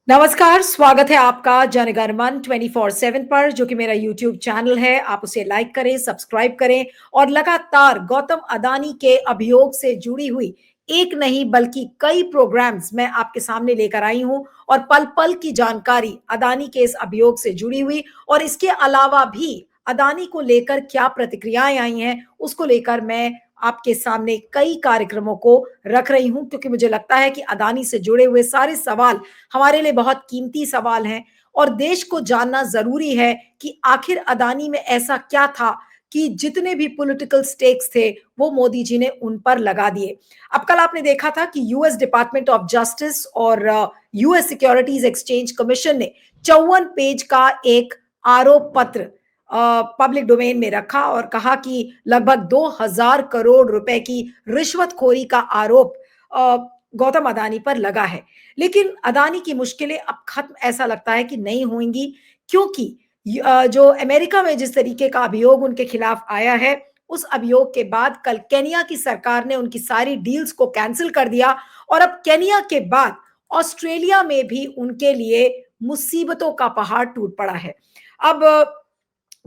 नमस्कार, स्वागत है आपका जनगणमन 24/7 पर, जो कि मेरा यूट्यूब चैनल है। आप उसे लाइक करें, सब्सक्राइब करें और लगातार गौतम अदानी के अभियोग से जुड़ी हुई एक नहीं बल्कि कई प्रोग्राम्स मैं आपके सामने लेकर आई हूं और पल-पल की जानकारी अदानी के इस अभियोग से जुड़ी हुई और इसके अलावा भी अदानी को लेकर क्या प्रतिक्रियाएं आई हैं, उसको लेकर मैं आपके सामने कई कार्यक्रमों को रख रही हूं, क्योंकि मुझे लगता है कि अदानी से जुड़े हुए सारे सवाल हमारे लिए बहुत कीमती सवाल हैं और देश को जानना जरूरी है कि आखिर अदानी में ऐसा क्या था कि जितने भी पॉलिटिकल स्टेक्स थे वो मोदी जी ने उन पर लगा दिए। अब कल आपने देखा था कि यूएस डिपार्टमेंट ऑफ जस्टिस और यूएस सिक्योरिटीज एक्सचेंज कमीशन ने 54 पेज का एक आरोप पत्र पब्लिक डोमेन में रखा और कहा कि लगभग 2000 करोड़ रुपए की रिश्वतखोरी का आरोप गौतम अदानी पर लगा है। लेकिन अदानी की मुश्किलें अब खत्म ऐसा लगता है कि नहीं होंगी, क्योंकि जो अमेरिका में जिस तरीके का अभियोग उनके खिलाफ आया है, उस अभियोग के बाद कल केनिया की सरकार ने उनकी सारी डील्स को कैंसिल कर दिया और अब केनिया के बाद ऑस्ट्रेलिया में भी उनके लिए मुसीबतों का पहाड़ टूट पड़ा है। अब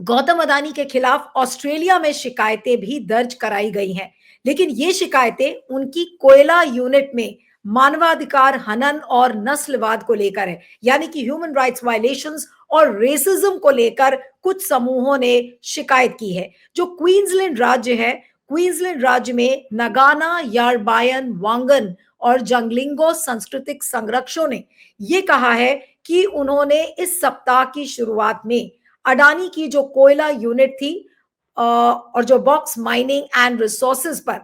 गौतम अदानी के खिलाफ ऑस्ट्रेलिया में शिकायतें भी दर्ज कराई गई हैं, लेकिन ये शिकायतें उनकी कोयला यूनिट में मानवाधिकार हनन और नस्लवाद को लेकर है, यानी कि ह्यूमन राइट्स वायलेशंस और रेसिज्म को लेकर कुछ समूहों ने शिकायत की है। जो क्वींसलैंड राज्य है, क्वींसलैंड राज्य में नगाना, यारबायन, वांगन और जंगलिंगो सांस्कृतिक संरक्षकों ने ये कहा है कि उन्होंने इस सप्ताह की शुरुआत में अडानी की जो कोयला यूनिट थी और जो बॉक्स माइनिंग एंड रिसोर्सेज पर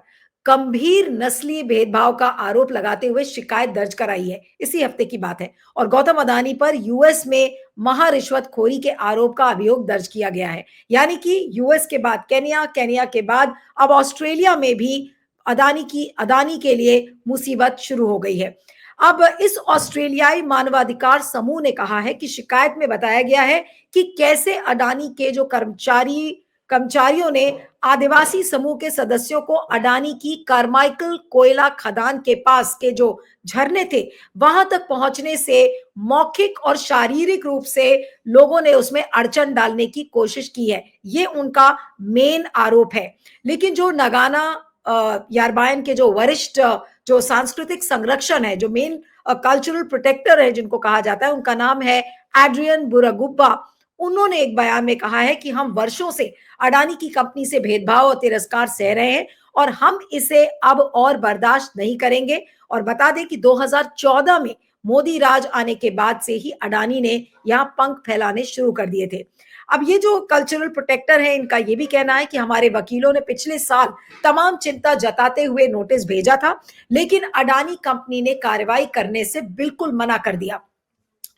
गंभीर नस्लीय भेदभाव का आरोप लगाते हुए शिकायत दर्ज कराई है। इसी हफ्ते की बात है और गौतम अदानी पर यूएस में महारिश्वतखोरी के आरोप का अभियोग दर्ज किया गया है। यानी कि यूएस के बाद केनिया, केनिया के बाद अब ऑस्ट्रेलिया में भी अदानी के लिए मुसीबत शुरू हो गई है। अब इस ऑस्ट्रेलियाई मानवाधिकार समूह ने कहा है कि शिकायत में बताया गया है कि कैसे अडानी के जो कर्मचारियों ने आदिवासी समूह के सदस्यों को अडानी की कार्माइकल कोयला खदान के पास के जो झरने थे वहां तक पहुंचने से मौखिक और शारीरिक रूप से लोगों ने उसमें अड़चन डालने की कोशिश की है। ये उनका मेन आरोप है। लेकिन जो नगाना यारबायन के जो वरिष्ठ जो सांस्कृतिक संरक्षण है, जो मेन कल्चरल प्रोटेक्टर है जिनको कहा जाता है, उनका नाम है एड्रियन बुरागुब्बा। उन्होंने एक बयान में कहा है कि हम वर्षों से अडानी की कंपनी से भेदभाव और तिरस्कार सह रहे हैं और हम इसे अब और बर्दाश्त नहीं करेंगे। और बता दें कि 2014 में मोदी राज आने के बाद से ही अडानी ने यहाँ पंख फैलाने शुरू कर दिए थे। अब ये जो कल्चरल प्रोटेक्टर है, इनका ये भी कहना है कि हमारे वकीलों ने पिछले साल तमाम चिंता जताते हुए नोटिस भेजा था, लेकिन अडानी कंपनी ने कार्रवाई करने से बिल्कुल मना कर दिया,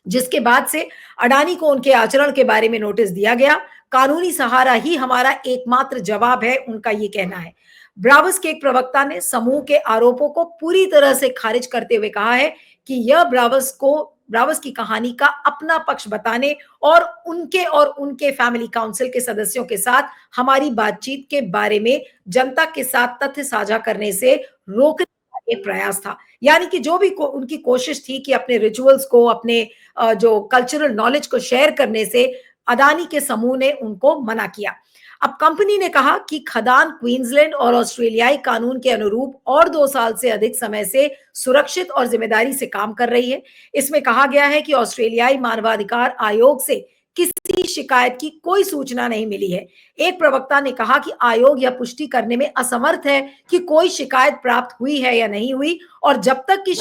जिसके बाद से अडानी को उनके आचरण के बारे में नोटिस दिया गया। कानूनी सहारा ही हमारा एकमात्र जवाब है, उनका ये कहना है। ब्रावस के एक प्रवक्ता ने समूह के आरोपों को पूरी तरह से खारिज करते हुए कहा है कि यह ब्रावस की कहानी का अपना पक्ष बताने और उनके फैमिली काउंसिल के सदस्यों के साथ हमारी बातचीत के बारे में जनता के साथ तथ्य साझा करने से रोकने का एक प्रयास था। यानी कि जो भी उनकी कोशिश थी कि अपने रिचुअल्स को, अपने जो कल्चरल नॉलेज को शेयर करने से अडानी के समूह ने उनको मना किया। अब कंपनी ने कहा कि खदान क्वींसलैंड और ऑस्ट्रेलियाई कानून के अनुरूप और 2 साल से अधिक समय से सुरक्षित और जिम्मेदारी से काम कर रही है। इसमें कहा गया है कि ऑस्ट्रेलियाई मानवाधिकार आयोग से किसी शिकायत की कोई सूचना नहीं मिली है। एक प्रवक्ता ने कहा कि आयोग यह पुष्टि करने में असमर्थ है कि कोई शिकायत प्राप्त हुई है या नहीं हुई, और जब तक कि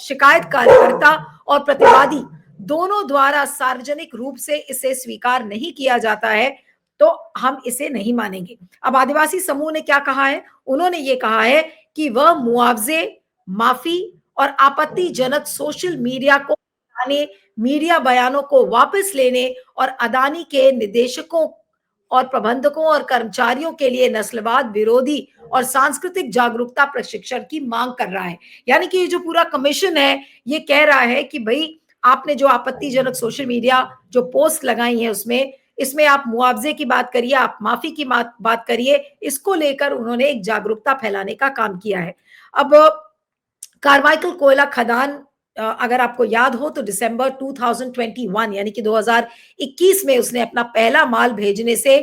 शिकायतकर्ता और प्रतिवादी दोनों द्वारा सार्वजनिक रूप से इसे स्वीकार नहीं किया जाता है तो हम इसे नहीं मानेंगे। अब आदिवासी समूह ने क्या कहा है? उन्होंने ये कहा है कि वह मुआवजे, माफी और आपत्तिजनक सोशल मीडिया को मीडिया बयानों को वापस लेने और अडानी के निदेशकों और प्रबंधकों और कर्मचारियों के लिए नस्लवाद विरोधी और सांस्कृतिक जागरूकता प्रशिक्षण की मांग कर रहा है। यानी कि ये जो पूरा कमीशन है, ये कह रहा है कि भाई आपने जो आपत्तिजनक सोशल मीडिया जो पोस्ट लगाई है इसमें आप मुआवजे की बात करिए, आप माफी की बात करिए, इसको लेकर उन्होंने एक जागरूकता फैलाने का काम किया है। अब कार्माइकल कोयला खदान अगर आपको याद हो तो दिसंबर 2021 यानी कि 2021 में उसने अपना पहला माल भेजने से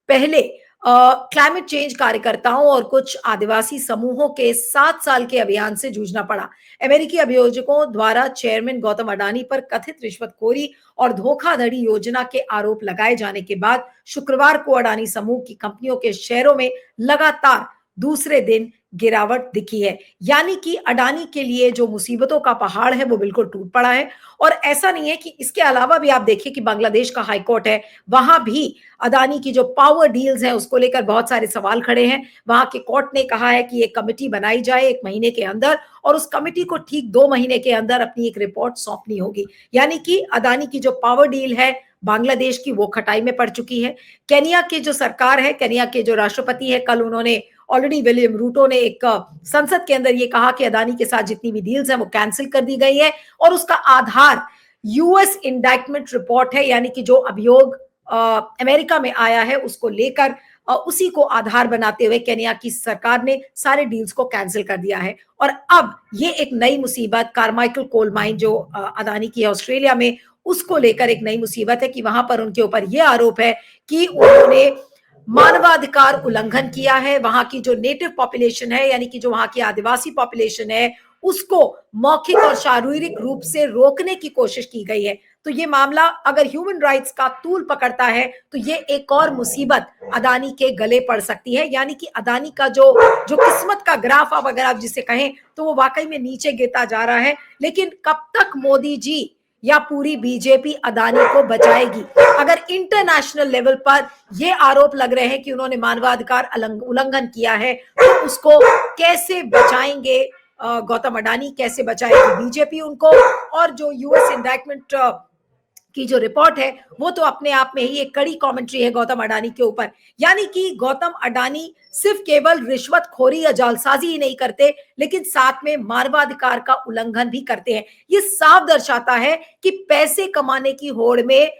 पहले क्लाइमेट चेंज कार्यकर्ताओं और कुछ आदिवासी समूहों के 7 साल के अभियान से जूझना पड़ा। अमेरिकी अभियोजकों द्वारा चेयरमैन गौतम अडानी पर कथित रिश्वतखोरी और धोखाधड़ी योजना के आरोप लगाए जाने के बाद शुक्रवार को अडानी समूह की कंपनियों के शेयरों में लगातार दूसरे दिन गिरावट दिखी है। यानी कि अडानी के लिए जो मुसीबतों का पहाड़ है वो बिल्कुल टूट पड़ा है। और ऐसा नहीं है कि इसके अलावा भी आप देखिए कि बांग्लादेश का हाई कोर्ट है, वहां भी अडानी की जो पावर डील्स है उसको लेकर बहुत सारे सवाल खड़े हैं। वहां के कोर्ट ने कहा है कि एक कमेटी बनाई जाए 1 महीने के अंदर, और उस कमेटी को ठीक 2 महीने के अंदर अपनी एक रिपोर्ट सौंपनी होगी। यानी कि अडानी की जो पावर डील है बांग्लादेश की, वो खटाई में पड़ चुकी है। केनिया की जो सरकार है, केनिया के जो राष्ट्रपति है, कल उन्होंने ऑलरेडी विलियम रूटो ने एक संसद के अंदर ये कहा कि अडानी के साथ जितनी भी डील्स हैं वो कैंसिल कर दी गई है, और उसका आधार यूएस इंडाइटमेंट रिपोर्ट है। यानी कि जो अभियोग अमेरिका में आया है उसको लेकर उसी को आधार बनाते हुए केनिया की सरकार ने सारे डील्स को कैंसिल कर दिया है। और अब ये एक नई मुसीबत कार्माइकल कोल माइन जो अडानी की है ऑस्ट्रेलिया में, उसको लेकर एक नई मुसीबत है कि वहां पर उनके ऊपर यह आरोप है कि उन्होंने मानवाधिकार उल्लंघन किया है। वहां की जो नेटिव पॉपुलेशन है, यानी कि जो वहां की आदिवासी पॉपुलेशन है, उसको मौखिक और शारीरिक रूप से रोकने की कोशिश की गई है। तो ये मामला अगर ह्यूमन राइट्स का तूल पकड़ता है तो ये एक और मुसीबत अडानी के गले पड़ सकती है। यानी कि अडानी का जो जो किस्मत का ग्राफ अब अगर आप जिसे कहें तो वो वाकई में नीचे गिरता जा रहा है। लेकिन कब तक मोदी जी या पूरी बीजेपी अडानी को बचाएगी? अगर इंटरनेशनल लेवल पर ये आरोप लग रहे हैं कि उन्होंने मानवाधिकार उल्लंघन किया है, तो उसको कैसे बचाएंगे गौतम अडानी, कैसे बचाएगी बीजेपी उनको? और जो यूएस इंडाइटमेंट की जो रिपोर्ट है वो तो अपने आप में ही एक कड़ी कमेंट्री है गौतम अडानी के ऊपर। यानी कि गौतम अडानी सिर्फ केवल रिश्वतखोरी या जालसाजी ही नहीं करते, लेकिन साथ में मानवाधिकार का उल्लंघन भी करते हैं। ये साफ दर्शाता है कि पैसे कमाने की होड़ में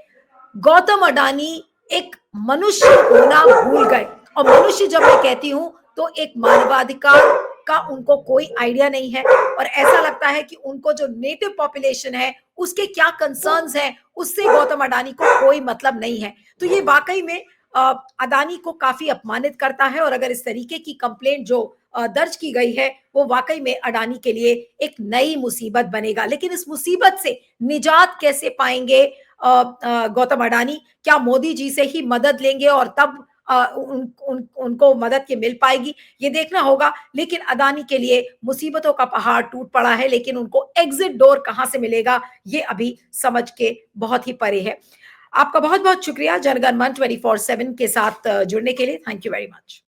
गौतम अडानी एक मनुष्य होना भूल गए। और मनुष्य जब मैं कहती हूं तो एक मानवाधिकार का उनको कोई आइडिया नहीं है, और ऐसा लगता है कि उनको जो नेटिव पॉपुलेशन है उसके क्या कंसर्न्स हैं उससे गौतम अडानी को कोई मतलब नहीं है। तो ये वाकई में अडानी को काफी अपमानित करता है। और अगर इस तरीके की कंप्लेंट जो दर्ज की गई है वो वाकई में अडानी के लिए एक नई मुसीबत बनेगा। लेकिन इस मुसीबत से निजात कैसे पाएंगे गौतम अडानी? क्या मोदी जी से ही मदद लेंगे और तब उनको मदद की मिल पाएगी? ये देखना होगा। लेकिन अडानी के लिए मुसीबतों का पहाड़ टूट पड़ा है, लेकिन उनको एग्जिट डोर कहां से मिलेगा ये अभी समझ के बहुत ही परे है। आपका बहुत बहुत शुक्रिया जनगण मन 24/7 के साथ जुड़ने के लिए। Thank you very much.